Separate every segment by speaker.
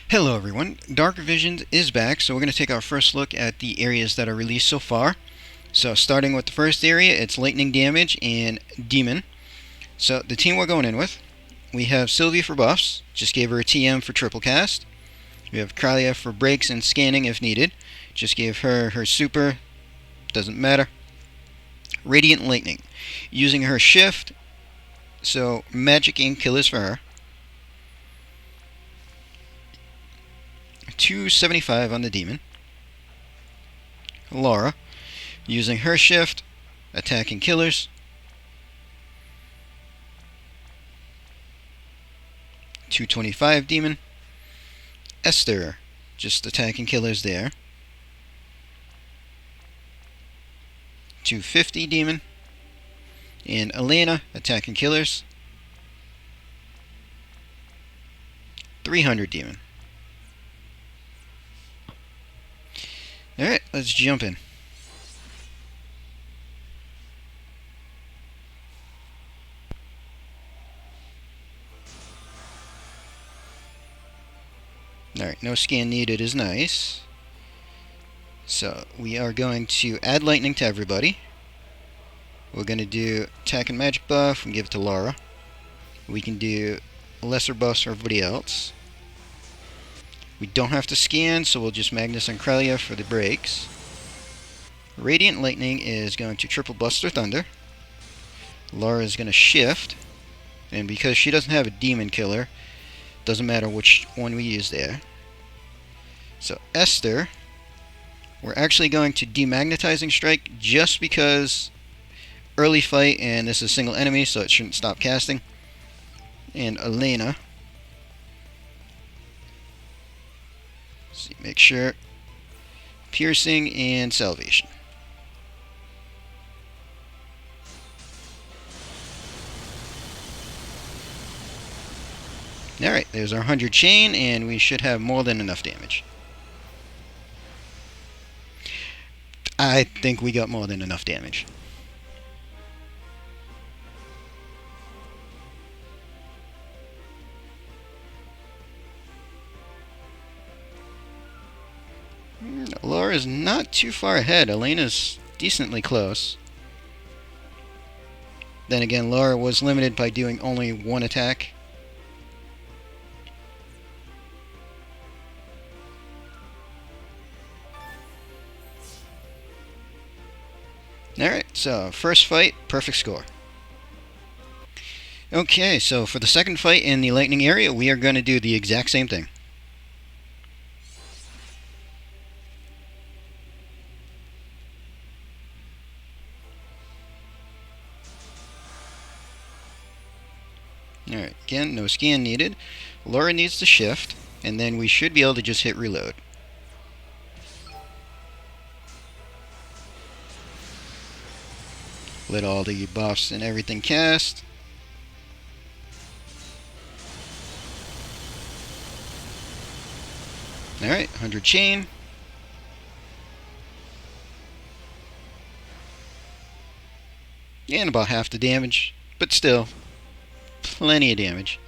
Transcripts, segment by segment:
Speaker 1: Hello everyone, Dark Visions is back, so we're going to take our first look at the areas that are released so far. So starting with the first area, it's Lightning Damage and Demon. So the team we're going in with, we have Sylvie for buffs, just gave her a TM for triple cast. We have Kralia for breaks and scanning if needed, just gave her her super, doesn't matter. Radiant Lightning, using her shift, so magic and killers for her. 275 on the Demon. Laura, using her shift, attacking killers. 225 Demon. Esther, just attacking killers there. 250 Demon. And Elena, attacking killers. 300 Demon. Alright, let's jump in. Alright, no scan needed is nice. So, we are going to add lightning to everybody. We're going to do attack and magic buff and give it to Laura. We can do lesser buffs for everybody else. We don't have to scan, so we'll just Magnus and Kralia for the breaks. Radiant Lightning is going to triple Buster Thunder. Laura is going to shift. And because she doesn't have a demon killer, doesn't matter which one we use there. So Esther, we're actually going to demagnetizing strike just because early fight and this is single enemy, so it shouldn't stop casting. And Elena, see, make sure piercing and salvation. Alright, there's our 100 chain, and we should have more than enough damage. I think we got more than enough damage. Laura's not too far ahead. Elena's decently close. Then again, Laura was limited by doing only one attack. Alright, so first fight, perfect score. Okay, so for the second fight in the lightning area, we are going to do the exact same thing. Alright, again, no scan needed. Laura needs to shift, and then we should be able to just hit reload. Let all the buffs and everything cast. Alright, 100 chain. And about half the damage, but still, plenty of damage.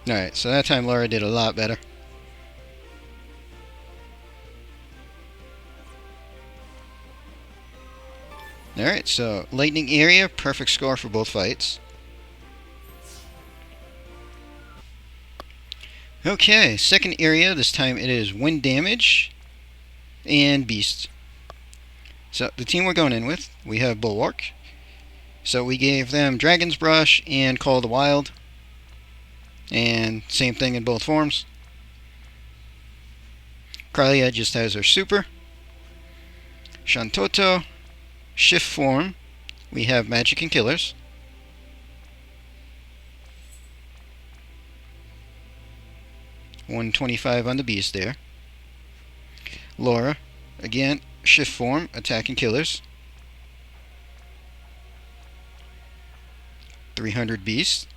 Speaker 1: Alright, so that time Laura did a lot better. Alright, so lightning area, perfect score for both fights. Okay, second area, this time it is wind damage and beast. So the team we're going in with, we have Bulwark. So we gave them Dragon's Brush and Call of the Wild. And same thing in both forms. Kralia just has her super. Shantoto, shift form, we have magic and killers. $125 on the beast there. Laura, again, shift form, attack and killers. 300 beast.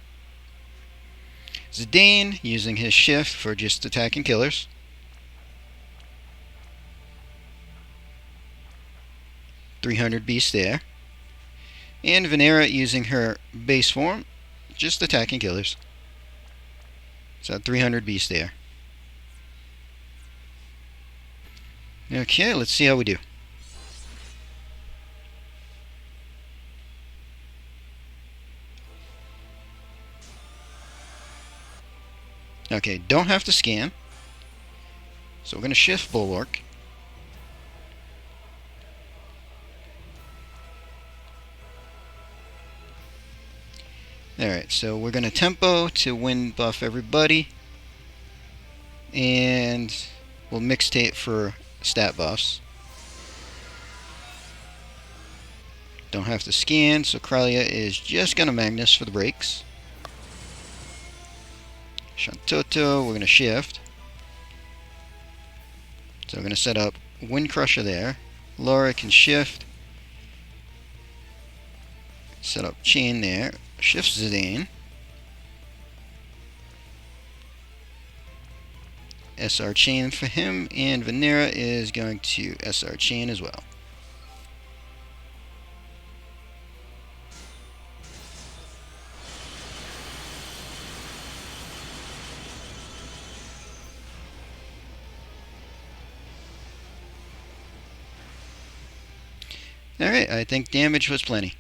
Speaker 1: Zidane, using his shift for just attacking killers. 300 beast there. And Venera using her base form, just attacking killers. So 300 beast there. Okay, let's see how we do. Okay, don't have to scan. So we're going to shift Bulwark. Alright, so we're going to tempo to wind buff everybody. And we'll mixtape for stat buffs. Don't have to scan, so Kralia is just going to Magnus for the breaks. Shantoto, we're going to shift. So we're going to set up Wind Crusher there. Laura can shift. Set up Chain there. Shift Zidane. SR Chain for him, and Venera is going to SR Chain as well. Alright, I think damage was plenty.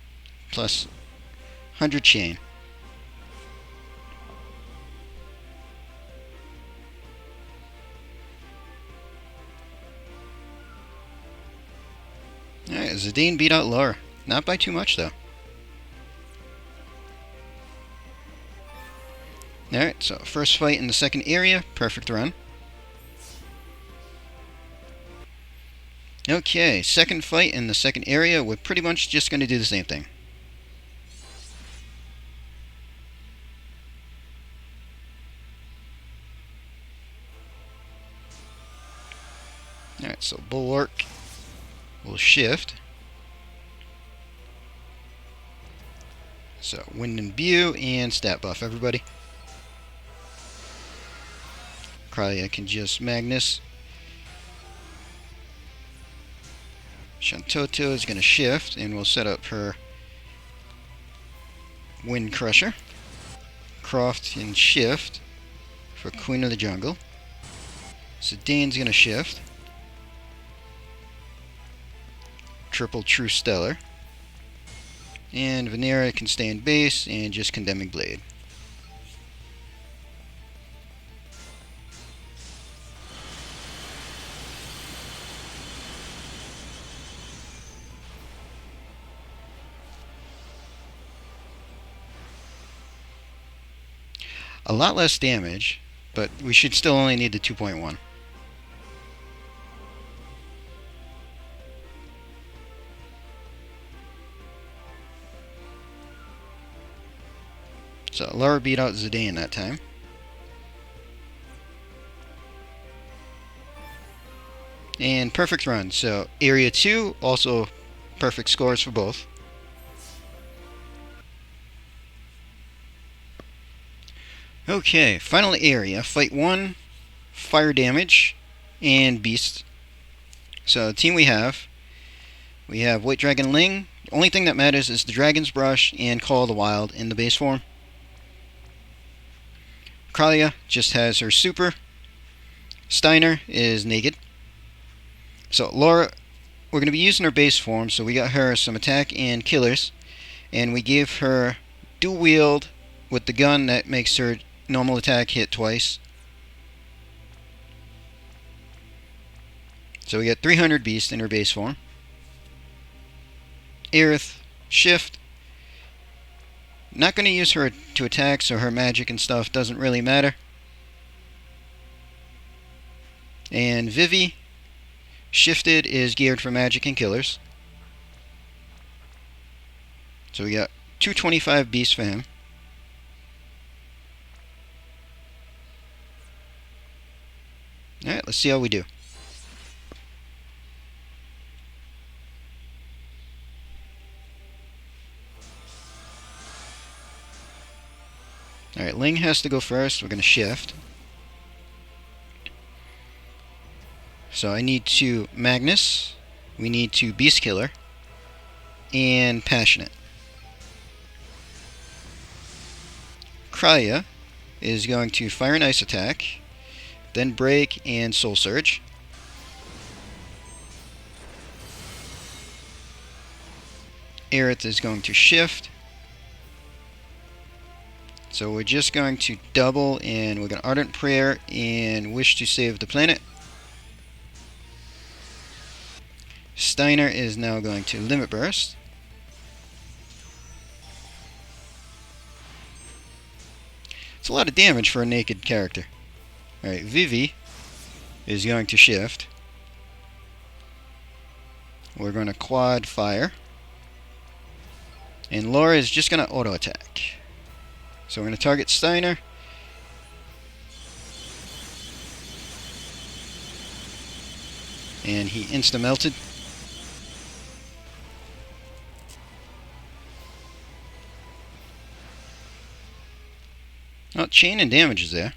Speaker 1: Plus 100 chain. Alright, Zidane beat out Laura. Not by too much, though. Alright, so first fight in the second area. Perfect run. Okay, second fight in the second area. We're pretty much just going to do the same thing. Alright, so Bulwark will shift. So Wind and Imbue and stat buff everybody. Kralia can just Magnus. Shantoto is going to shift, and we'll set up her Wind Crusher. Croft can shift for Queen of the Jungle. Zidane's going to shift. Triple True Stellar. And Venera can stay in base and just Condemning Blade. A lot less damage, but we should still only need the 2.1. So Laura beat out Zidane that time. And perfect run. So area 2, also perfect scores for both. Okay, final area. Fight 1, fire damage, and beast. So the team we have White Dragon Ling. The only thing that matters is the Dragon's Brush and Call of the Wild in the base form. Kralia just has her super. Steiner is naked. So Laura, we're going to be using her base form, so we got her some attack and killers. And we gave her dual wield with the gun that makes her normal attack hit twice. So we got 300 beast in her base form. Aerith, shift. Not going to use her to attack, so her magic and stuff doesn't really matter. And Vivi, shifted, is geared for magic and killers. So we got 225 beasts for him. Alright, let's see how we do. Alright, Ling has to go first. We're going to shift. So I need to Magnus. We need to Beast Killer. And Passionate. Kraya is going to fire an ice attack, then break and soul surge. Aerith is going to shift. So we're just going to double, and we're going to Ardent Prayer and wish to save the planet. Steiner is now going to Limit Burst. It's a lot of damage for a naked character. Alright, Vivi is going to shift. We're going to quad fire. And Laura is just going to auto attack. So we're going to target Steiner. And he insta-melted. Oh, chain and damage is there.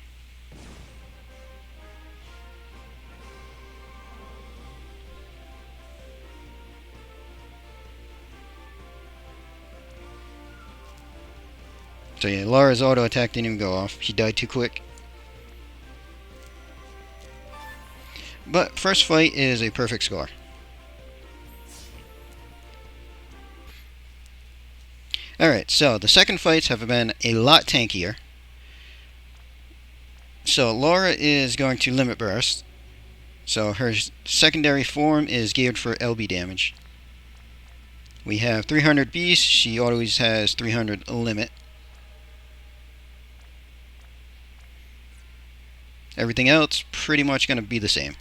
Speaker 1: So yeah, Laura's auto attack didn't even go off. She died too quick. But first fight is a perfect score. Alright, so the second fights have been a lot tankier. So Laura is going to Limit Burst. So her secondary form is geared for LB damage. We have 300 Beast. She always has 300 limit. Everything else pretty much going to be the same.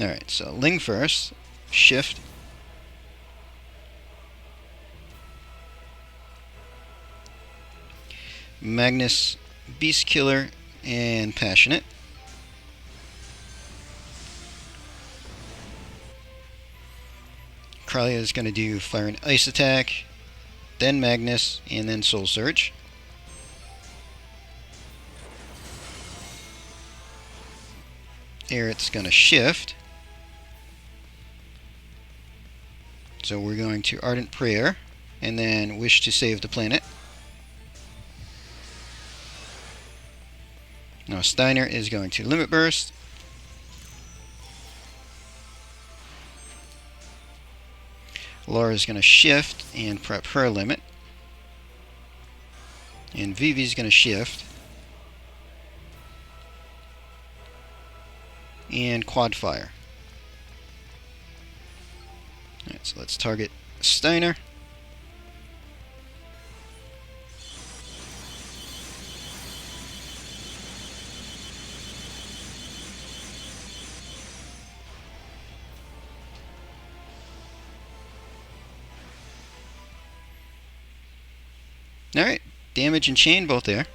Speaker 1: Alright, so Ling first. Shift. Magnus, Beast Killer, and Passionate. Kralia is going to do Fire and Ice attack, then Magnus, and then Soul Surge. Aerith's going to shift. So we're going to Ardent Prayer, and then Wish to Save the Planet. Now Steiner is going to Limit Burst. Laura's going to shift and prep her limit. And Vivi's going to shift. And quad fire. Alright, so let's target Steiner. Alright, damage and chain both there.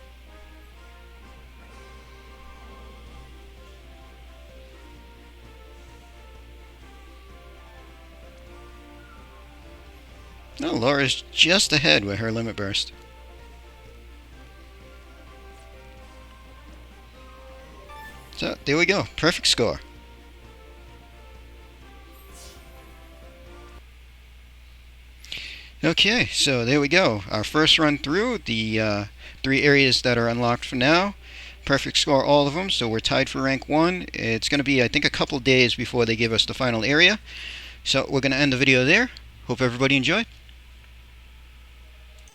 Speaker 1: No, Laura's just ahead with her Limit Burst. So, there we go. Perfect score. Okay, so there we go. Our first run through the 3 areas that are unlocked for now. Perfect score, all of them, so we're tied for rank 1. It's going to be, I think, a couple days before they give us the final area. So we're going to end the video there. Hope everybody enjoyed.